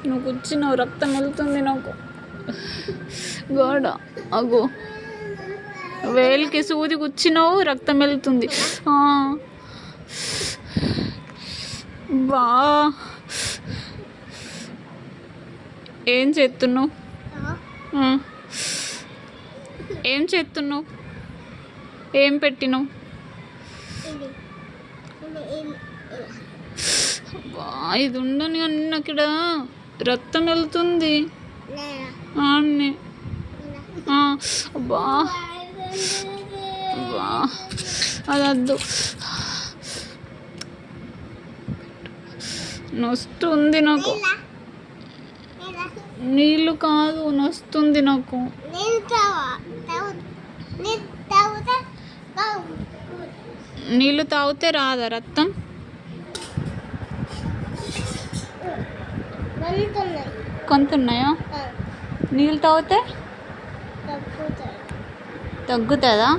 నువ్వు కూర్చున్నావు, రక్తం వెళ్తుంది నాకు. గోడ అగో, వేలికి సూది కూర్చున్నావు, రక్తం వెళ్తుంది. బా, ఏం చేస్తున్నావు? ఏం చేస్తున్నావు? ఏం పెట్టినావు? బా, ఇది ఉండని అన్న ఇక్కడ రక్తం వెళ్తుంది. అన్నీ బా బా, అదద్దు, నొస్తుంది నాకు. నీళ్ళు కాదు, నొస్తుంది నాకు. నీళ్ళు తాగితే రాదా రక్తం? కొంతున్నాయా? నీళ్ళు తాగితే తగ్గుతుందా?